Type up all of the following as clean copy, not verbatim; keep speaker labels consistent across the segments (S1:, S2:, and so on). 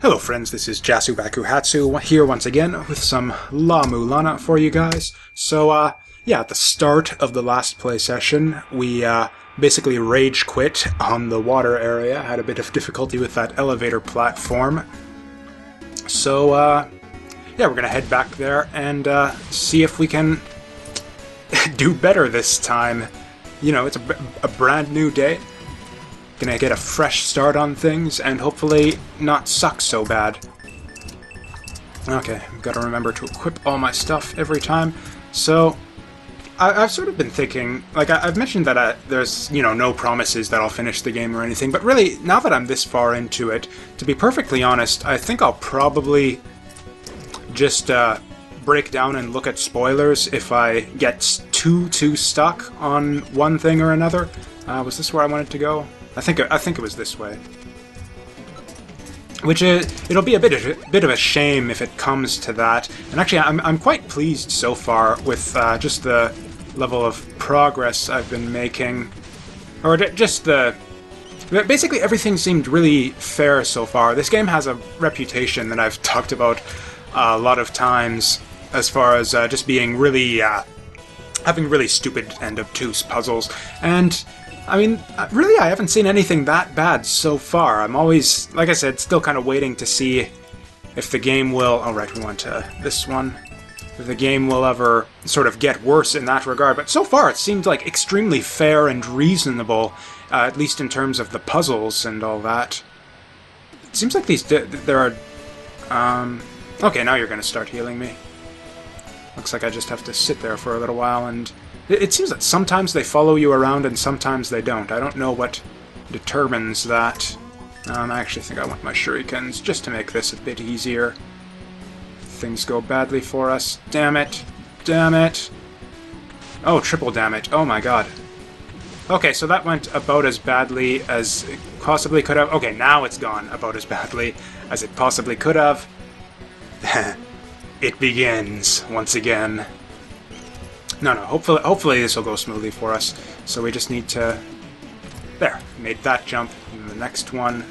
S1: Hello friends, this is Jasu Bakuhatsu here once again with some La-Mulana for you guys. So, yeah, at the start of the last play session, we basically rage quit on the water area, had a bit of difficulty with that elevator platform. So, yeah, we're gonna head back there and see if we can do better this time. You know, it's a brand new day. Gonna get a fresh start on things and hopefully not suck so bad. Okay, gotta remember to equip all my stuff every time. So, I've sort of been thinking, like, I've mentioned that there's, you know, no promises that I'll finish the game or anything, but really, now that I'm this far into it, to be perfectly honest, I think I'll probably just break down and look at spoilers if I get too stuck on one thing or another. Was this where I wanted to go? I think it was this way. Which it'll be a bit of a shame if it comes to that. And actually, I'm quite pleased so far with just the level of progress I've been making, or just basically everything seemed really fair so far. This game has a reputation that I've talked about a lot of times as far as just being really having really stupid and obtuse puzzles. And I mean, really, I haven't seen anything that bad so far. I'm always, like I said, still kind of waiting to see if the game will... Oh, right, we went to this one. If the game will ever sort of get worse in that regard. But so far, it seems like extremely fair and reasonable, at least in terms of the puzzles and all that. It seems like there are... Okay, now you're going to start healing me. Looks like I just have to sit there for a little while and... It seems that sometimes they follow you around and sometimes they don't. I don't know what determines that. I actually think I want my shurikens just to make this a bit easier. Things go badly for us. Damn it. Damn it. Oh, triple damn it. Oh my god. Okay, so that went about as badly as it possibly could have. Okay, now it's gone about as badly as it possibly could have. It begins once again. No, hopefully this will go smoothly for us. So we just need to... There, made that jump. And the next one...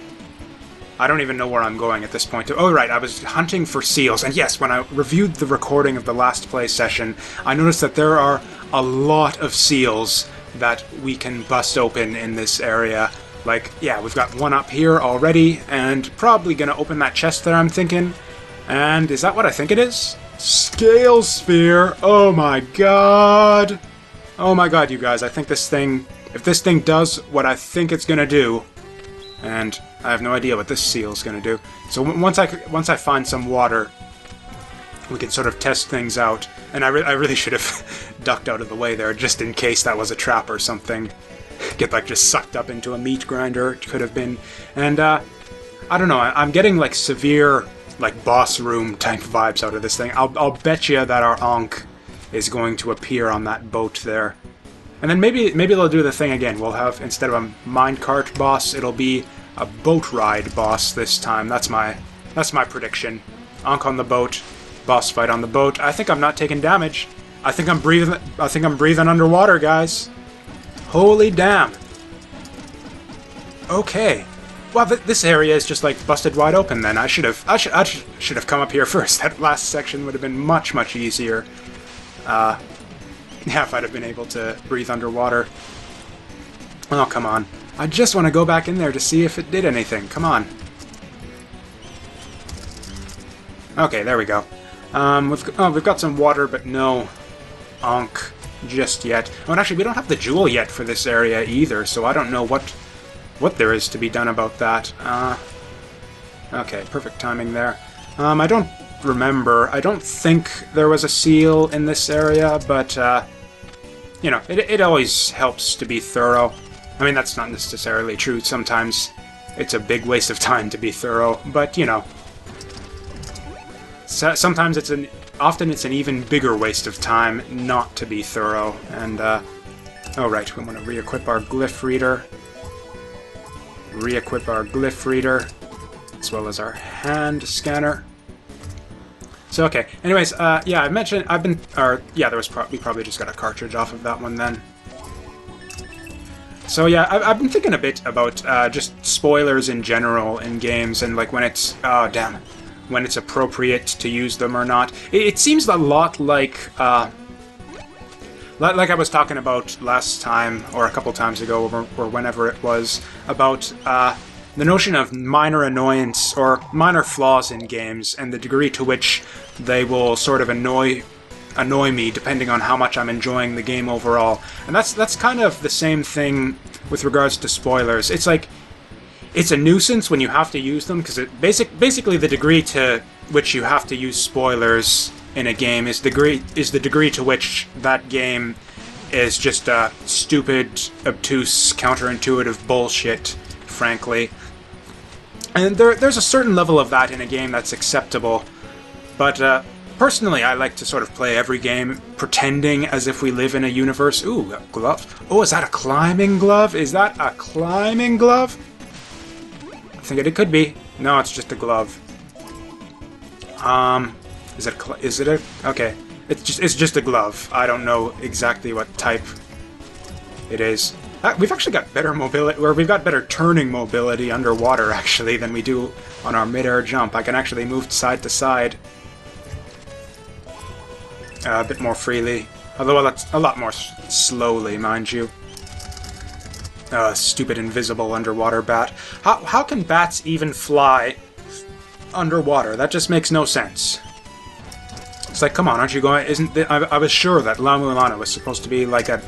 S1: I don't even know where I'm going at this point. Oh, right, I was hunting for seals. And yes, when I reviewed the recording of the last play session, I noticed that there are a lot of seals that we can bust open in this area. Like, yeah, we've got one up here already, and probably gonna open that chest there, I'm thinking. And is that what I think it is? Scale sphere! Oh my god! Oh my god, you guys, I think this thing... If this thing does what I think it's gonna do... And I have no idea what this seal's gonna do. So once I find some water, we can sort of test things out. And I really should have ducked out of the way there, just in case that was a trap or something. Get, like, just sucked up into a meat grinder, it could have been. And, I don't know, I'm getting, like, severe... like boss room type vibes out of this thing. I'll bet you that our Ankh is going to appear on that boat there. And then maybe they'll do the thing again. We'll have, instead of a minecart boss, it'll be a boat ride boss this time. That's my prediction. Ankh on the boat, boss fight on the boat. I think I'm not taking damage. I think I'm breathing underwater, guys. Holy damn. Okay. Well, this area is just, like, busted wide open, then. I should have come up here first. That last section would have been much easier. Yeah, if I'd have been able to breathe underwater. Oh, come on. I just want to go back in there to see if it did anything. Come on. Okay, there we go. We've got some water, but no Ankh just yet. Oh, and actually, we don't have the jewel yet for this area either, so I don't know what there is to be done about that. Okay, perfect timing there. I don't remember. I don't think there was a seal in this area, but, you know, it always helps to be thorough. I mean, that's not necessarily true. Sometimes it's a big waste of time to be thorough, but, you know, sometimes often it's an even bigger waste of time not to be thorough. And, oh, right, we want to re-equip our glyph reader. Re-equip our glyph reader, as well as our hand scanner. So, okay. Anyways, yeah, we probably just got a cartridge off of that one then. So yeah, I've been thinking a bit about just spoilers in general in games, and like when it's when it's appropriate to use them or not. It seems a lot like I was talking about last time, or a couple times ago, or whenever it was, about the notion of minor annoyance or minor flaws in games, and the degree to which they will sort of annoy me depending on how much I'm enjoying the game overall. And that's kind of the same thing with regards to spoilers. It's like, it's a nuisance when you have to use them, because it basically the degree to which you have to use spoilers in a game is the degree to which that game is just stupid, obtuse, counterintuitive bullshit, frankly. And there's a certain level of that in a game that's acceptable, but personally, I like to sort of play every game pretending as if we live in a universe. Ooh, a glove. Oh, is that a climbing glove? Is that a climbing glove? I think it could be. No, it's just a glove. Is it a... Okay. It's just a glove. I don't know exactly what type it is. We've actually got better mobility, or we've got better turning mobility underwater, actually, than we do on our mid-air jump. I can actually move side to side a bit more freely, although that's a lot more slowly, mind you. Stupid invisible underwater bat. How can bats even fly underwater? That just makes no sense. It's like, come on, aren't you going... I was sure that La-Mulana was supposed to be like a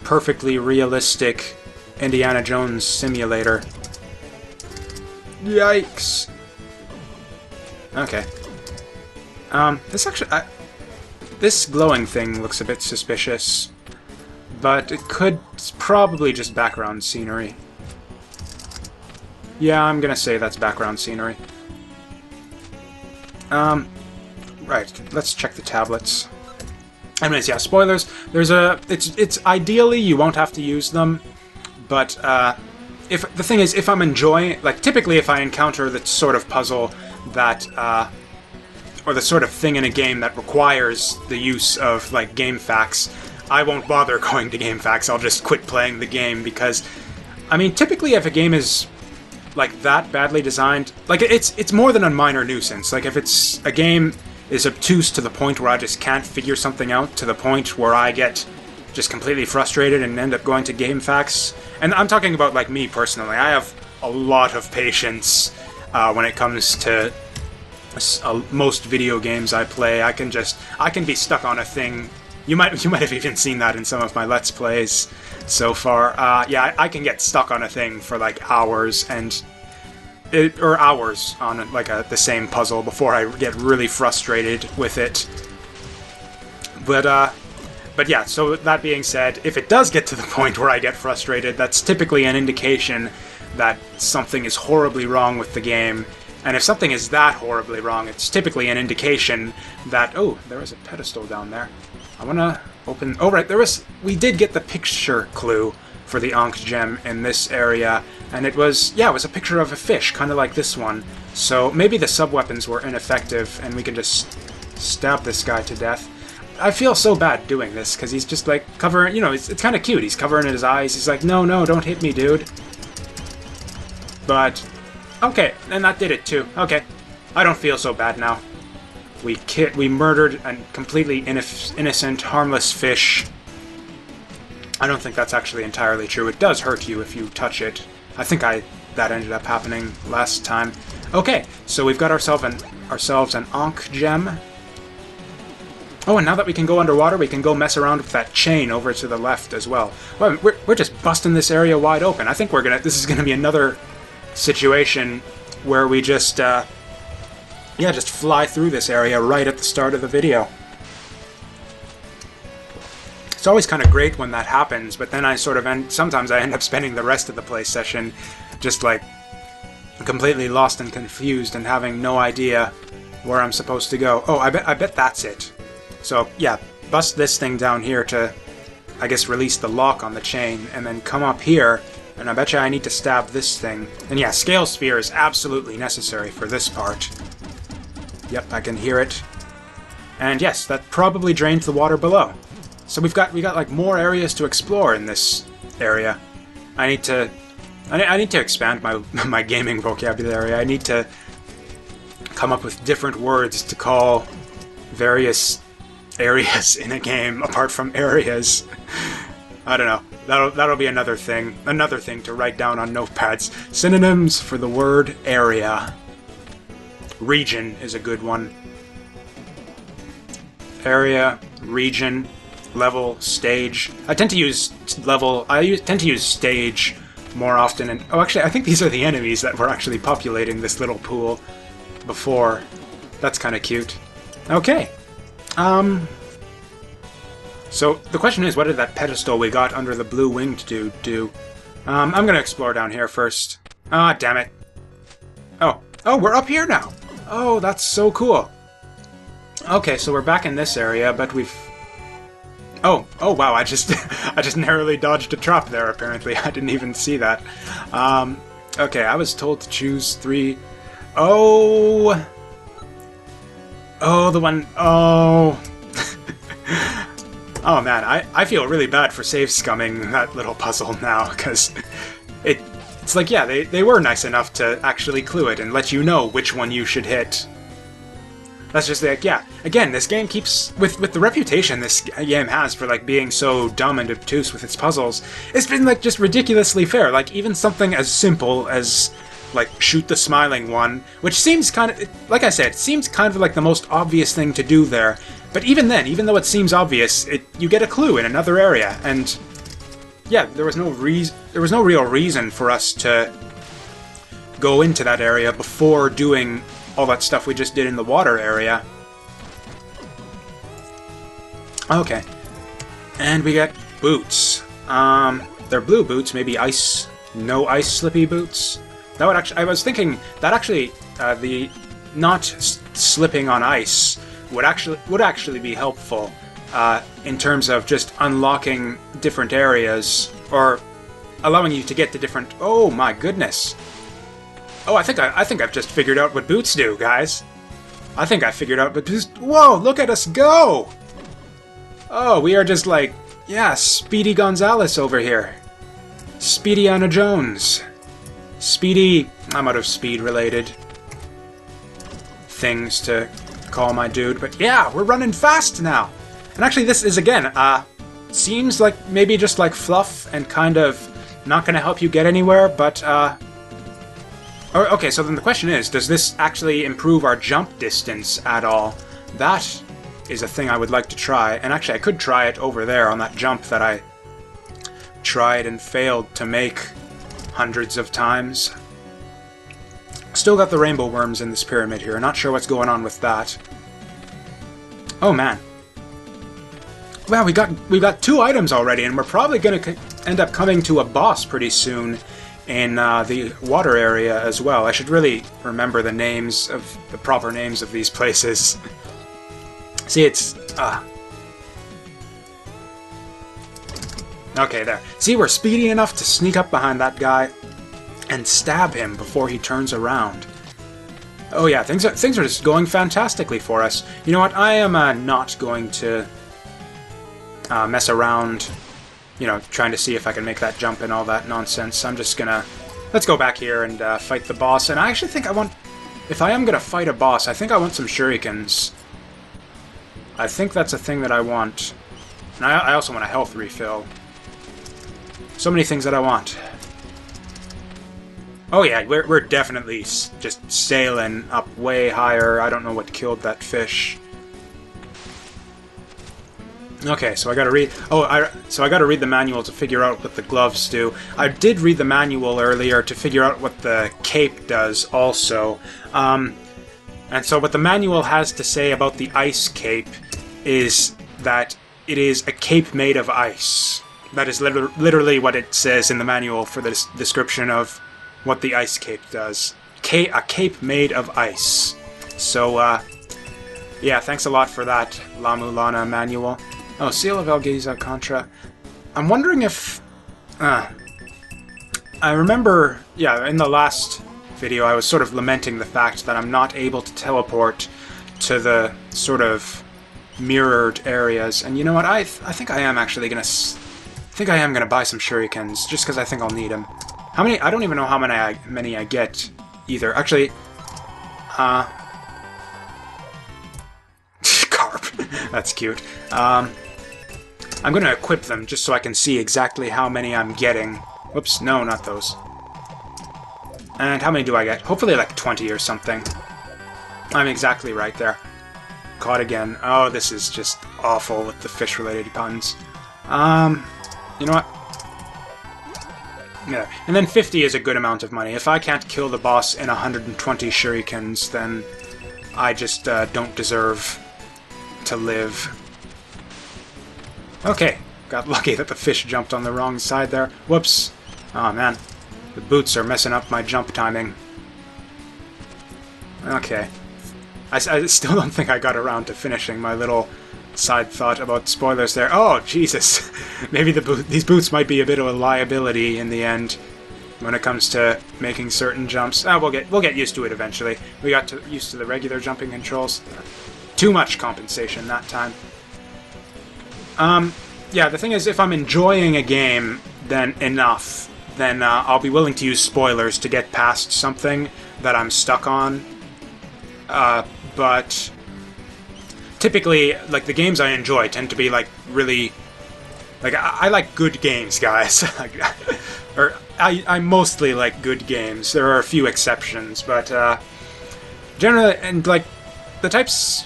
S1: perfectly realistic Indiana Jones simulator. Yikes. Okay. This actually... This glowing thing looks a bit suspicious, but it's probably just background scenery. Yeah, I'm gonna say that's background scenery. Right, let's check the tablets. Anyways, yeah, spoilers. It's ideally you won't have to use them, but the thing is, if I'm enjoying, like, typically if I encounter the sort of puzzle that or the sort of thing in a game that requires the use of, like, game facts, I won't bother going to game facts. I'll just quit playing the game, because, I mean, typically if a game is, like, that badly designed, like, it's more than a minor nuisance. Like, if it's a game is obtuse to the point where I just can't figure something out, to the point where I get just completely frustrated and end up going to game facts, and I'm talking about, like, me personally. I have a lot of patience when it comes to most video games I play. I can be stuck on a thing. You might have even seen that in some of my Let's Plays so far. Yeah, I can get stuck on a thing for like hours or hours on like the same puzzle before I get really frustrated with it. But yeah, so that being said, if it does get to the point where I get frustrated, that's typically an indication that something is horribly wrong with the game. And if something is that horribly wrong, it's typically an indication that, oh, there is a pedestal down there. I want to open... Oh, right, we did get the picture clue for the Ankh gem in this area, and it was a picture of a fish, kind of like this one. So maybe the sub-weapons were ineffective, and we can just stab this guy to death. I feel so bad doing this, because he's just, like, covering... You know, it's kind of cute. He's covering his eyes. He's like, no, don't hit me, dude. But... Okay, and that did it too. Okay, I don't feel so bad now. We murdered a completely innocent, harmless fish. I don't think that's actually entirely true. It does hurt you if you touch it. I think that ended up happening last time. Okay, so we've got ourselves an Ankh gem. Oh, and now that we can go underwater, we can go mess around with that chain over to the left as well. Well, we're just busting this area wide open. I think this is gonna be another situation where we just fly through this area right at the start of the video. It's always kind of great when that happens, but then sometimes I end up spending the rest of the play session just like completely lost and confused and having no idea where I'm supposed to go. Oh, I bet that's it. So yeah, bust this thing down here to, I guess, release the lock on the chain, and then come up here. And I bet you I need to stab this thing. And yeah, Scale Sphere is absolutely necessary for this part. Yep, I can hear it. And yes, that probably drains the water below. So we got like more areas to explore in this area. I need to expand my my gaming vocabulary. I need to come up with different words to call various areas in a game apart from areas. I don't know. That'll be another thing to write down on notepads. Synonyms for the word area. Region is a good one. Area, region, level, stage. I tend to use level. Tend to use stage more often. And oh, actually, I think these are the enemies that were actually populating this little pool before. That's kind of cute. Okay. So the question is, what did that pedestal we got under the blue winged dude do? I'm gonna explore down here first. Ah, damn it. Oh, we're up here now. Oh, that's so cool. Okay, so we're back in this area, but we've... Oh wow, I just narrowly dodged a trap there, apparently. I didn't even see that. Okay, I was told to choose 3... Oh, the one... Oh... Oh man, I feel really bad for save scumming that little puzzle now, because it's like, yeah, they were nice enough to actually clue it and let you know which one you should hit. That's just like, yeah, again, this game keeps, with the reputation this game has for, like, being so dumb and obtuse with its puzzles, it's been, like, just ridiculously fair. Like, even something as simple as, like, shoot the smiling one, which seems kind of, like I said, seems kind of like the most obvious thing to do there. But even then, even though it seems obvious, you get a clue in another area, and yeah, there was no real reason for us to go into that area before doing all that stuff we just did in the water area. Okay, and we got boots. They're blue boots, maybe no ice slippy boots. That would actually, I was thinking that actually the not slipping on ice would actually be helpful in terms of just unlocking different areas or allowing you to get to different. Oh my goodness! Oh, I think I've just figured out what boots do, guys. I think I figured out what boots. Whoa! Look at us go! Oh, we are just like, yeah, Speedy Gonzales over here. Speedy Anna Jones. Speedy. I'm out of speed related things to call my dude, but yeah, we're running fast now. And actually, this is, again, seems like maybe just like fluff and kind of not going to help you get anywhere, but okay, so then the question is, does this actually improve our jump distance at all? That is a thing I would like to try, and actually I could try it over there on that jump that I tried and failed to make hundreds of times. Still got the rainbow worms in this pyramid here. Not sure what's going on with that. Oh man. Wow, we got 2 items already, and we're probably going to end up coming to a boss pretty soon in the water area as well. I should really remember the proper names of these places. See, it's okay, there. See, we're speedy enough to sneak up behind that guy and stab him before he turns around. Oh yeah, things are just going fantastically for us. You know what? I am not going to mess around, you know, trying to see if I can make that jump and all that nonsense. I'm just gonna... Let's go back here and fight the boss. And I actually think I want... If I am gonna fight a boss, I think I want some shurikens. I think that's a thing that I want. And I also want a health refill. So many things that I want. Oh yeah, we're definitely just sailing up way higher. I don't know what killed that fish. Okay, so I gotta read... so I gotta read the manual to figure out what the gloves do. I did read the manual earlier to figure out what the cape does also. And so what the manual has to say about the ice cape is that it is a cape made of ice. That is literally what it says in the manual for the description of what the ice cape does. A cape made of ice. So, yeah, thanks a lot for that, La-Mulana manual. Oh, Seal of Elgiza Contra. I'm wondering if... I remember, yeah, in the last video I was sort of lamenting the fact that I'm not able to teleport to the sort of mirrored areas. And you know what? I think I am actually going to think I am going to buy some shurikens, just because I think I'll need them. How many? I don't even know how many I get, either. Actually, carp. That's cute. I'm going to equip them, just so I can see exactly how many I'm getting. Whoops, no, not those. And how many do I get? Hopefully like 20 or something. I'm exactly right there. Caught again. Oh, this is just awful with the fish-related puns. You know what? Yeah, and then 50 is a good amount of money. If I can't kill the boss in 120 shurikens, then I just don't deserve to live. Okay, got lucky that the fish jumped on the wrong side there. Whoops. Oh man, the boots are messing up my jump timing. Okay. I still don't think I got around to finishing my little side thought about spoilers there. Oh, Jesus. Maybe these boots might be a bit of a liability in the end when it comes to making certain jumps. We'll get used to it eventually. We got used to the regular jumping controls. Too much compensation that time. Yeah, the thing is, if I'm enjoying a game then enough, then I'll be willing to use spoilers to get past something that I'm stuck on. But typically, like, the games I enjoy tend to be, like, really... Like, I like good games, guys. Or, I mostly like good games. There are a few exceptions, but, generally, and, like, the types...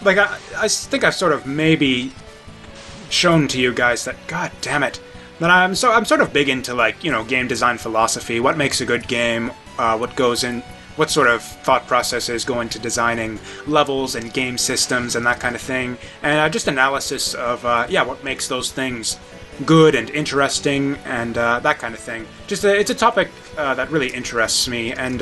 S1: Like, I think I've sort of maybe shown to you guys that, god damn it, that I'm sort of big into, like, you know, game design philosophy, what makes a good game, what goes in... What sort of thought processes go into designing levels and game systems and that kind of thing, and just analysis of, yeah, what makes those things good and interesting and that kind of thing. Just it's a topic that really interests me, and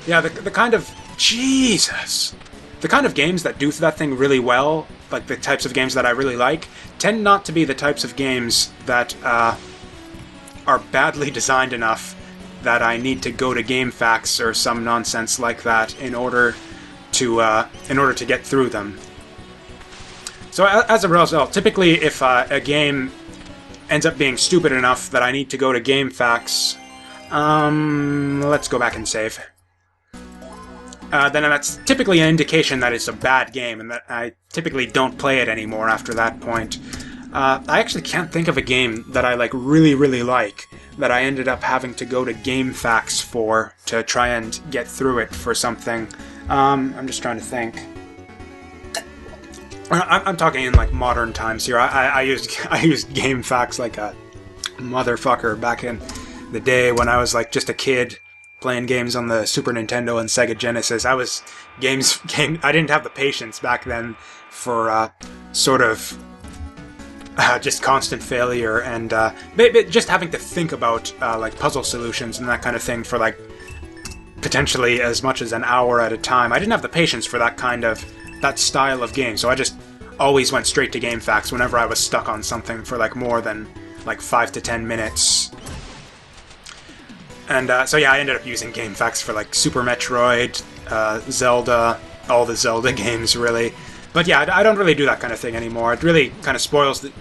S1: yeah, the kind of... Jesus! The kind of games that do that thing really well, like the types of games that I really like, tend not to be the types of games that are badly designed enough that I need to go to GameFAQs or some nonsense like that in order to get through them. So as a result, typically if a game ends up being stupid enough that I need to go to GameFAQs, let's go back and save. Then that's typically an indication that it's a bad game and that I typically don't play it anymore after that point. I actually can't think of a game that I really, really like that I ended up having to go to GameFAQs for to try and get through it for something. I'm just trying to think. I'm talking in like modern times here. I used GameFAQs like a motherfucker back in the day when I was like just a kid playing games on the Super Nintendo and Sega Genesis. I didn't have the patience back then for sort of just constant failure and just having to think about like puzzle solutions and that kind of thing for like potentially as much as an hour at a time. I didn't have the patience for that style of game, so I just always went straight to GameFAQs whenever I was stuck on something for like more than like 5 to 10 minutes. And so yeah, I ended up using GameFAQs for like Super Metroid, Zelda, all the Zelda games really. But yeah, I don't really do that kind of thing anymore. It really kind of spoils the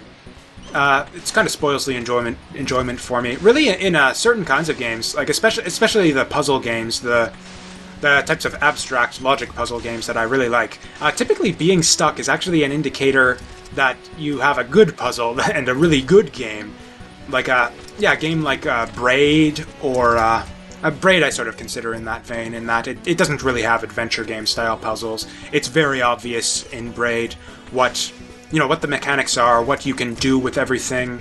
S1: enjoyment for me. Really, in certain kinds of games, like especially the puzzle games, the types of abstract logic puzzle games that I really like. Typically, being stuck is actually an indicator that you have a good puzzle and a really good game. Like a game like Braid or. Braid I sort of consider in that vein, in that it doesn't really have adventure game style puzzles. It's very obvious in Braid what the mechanics are, what you can do with everything.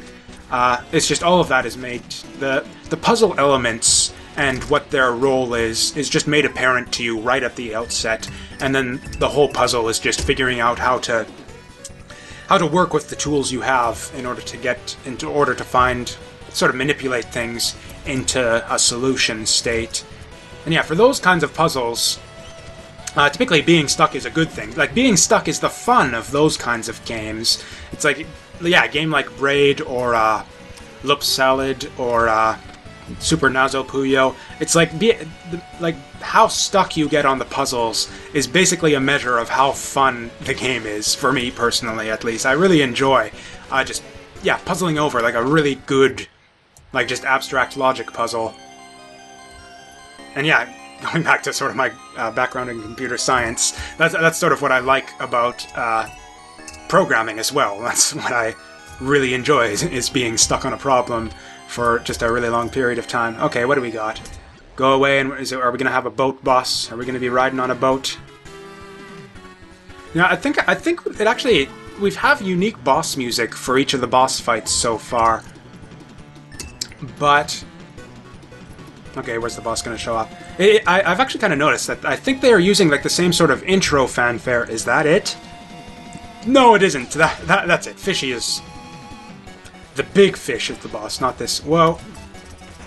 S1: It's just all of that is made, the puzzle elements and what their role is just made apparent to you right at the outset, and then the whole puzzle is just figuring out how to work with the tools you have in order to find, sort of manipulate things into a solution state. And yeah, for those kinds of puzzles, typically being stuck is a good thing. Like, being stuck is the fun of those kinds of games. It's like, yeah, a game like Braid or Loop Salad or Super Nazo Puyo. It's like, how stuck you get on the puzzles is basically a measure of how fun the game is, for me personally at least. I really enjoy just yeah, puzzling over, like a really good, like just abstract logic puzzle. And yeah, going back to sort of my background in computer science, that's sort of what I like about programming as well. That's what I really enjoy, is being stuck on a problem for just a really long period of time. Okay, what do we got? Go away, and are we going to have a boat boss? Are we going to be riding on a boat? Yeah, I think it actually, we have unique boss music for each of the boss fights so far. But okay, where's the boss going to show up? I've actually kind of noticed that I think they are using like the same sort of intro fanfare. Is that it? No, it isn't. That's it. Fishy is... The big fish is the boss, not this. Whoa.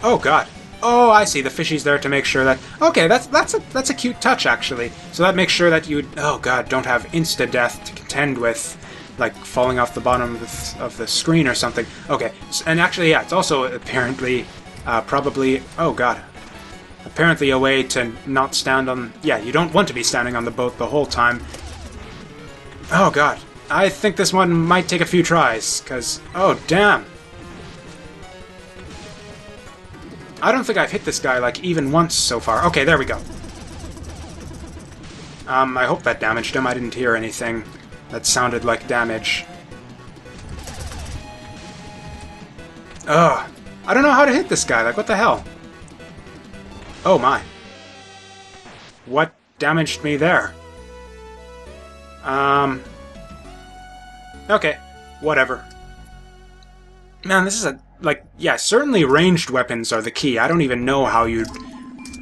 S1: Oh, God. Oh, I see. The fishy's there to make sure that... Okay, that's a cute touch, actually. So that makes sure that you... Oh, God, don't have insta-death to contend with, like falling off the bottom of the screen or something. Okay, and actually, yeah, it's also apparently... probably... Oh, God. Apparently a way to not stand on... Yeah, you don't want to be standing on the boat the whole time. Oh, God. I think this one might take a few tries, because... Oh, damn. I don't think I've hit this guy, like, even once so far. Okay, there we go. I hope that damaged him. I didn't hear anything that sounded like damage. Ugh. I don't know how to hit this guy. Like, what the hell? Oh, my. What damaged me there? Okay. Whatever. Man, this is a... Like, yeah, certainly ranged weapons are the key. I don't even know how you'd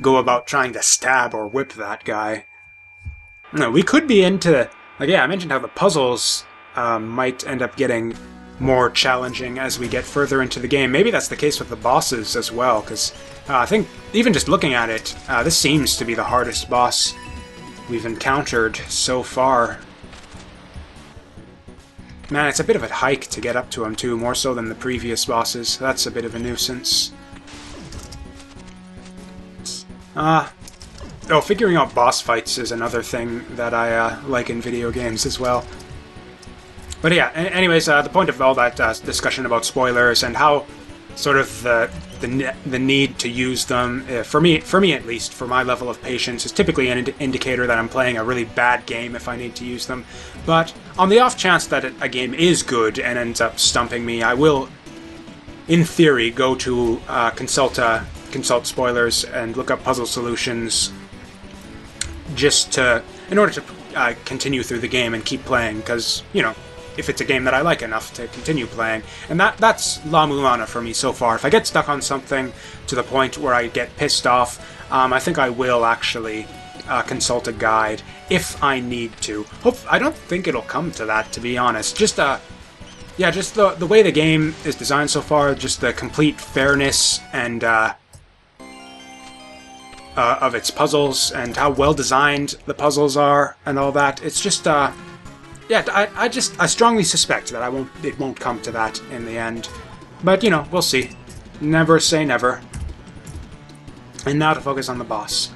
S1: go about trying to stab or whip that guy. No, we could be into... Like, yeah, I mentioned how the puzzles might end up getting more challenging as we get further into the game. Maybe that's the case with the bosses as well, because I think, even just looking at it, this seems to be the hardest boss we've encountered so far. Man, it's a bit of a hike to get up to him, too, more so than the previous bosses. That's a bit of a nuisance. Oh, figuring out boss fights is another thing that I like in video games as well. But yeah, anyways, the point of all that discussion about spoilers and how sort of the need to use them, for me at least, for my level of patience, is typically an indicator that I'm playing a really bad game if I need to use them. But on the off chance that a game is good and ends up stumping me, I will, in theory, go to consult spoilers and look up puzzle solutions just in order to continue through the game and keep playing, because, you know, if it's a game that I like enough to continue playing. And that's La-Mulana for me so far. If I get stuck on something to the point where I get pissed off, I think I will actually consult a guide if I need to. I don't think it'll come to that, to be honest. Just yeah, just the way the game is designed so far, just the complete fairness and of its puzzles and how well designed the puzzles are and all that. It's just yeah, I strongly suspect that it won't come to that in the end. But, you know, we'll see. Never say never. And now to focus on the boss.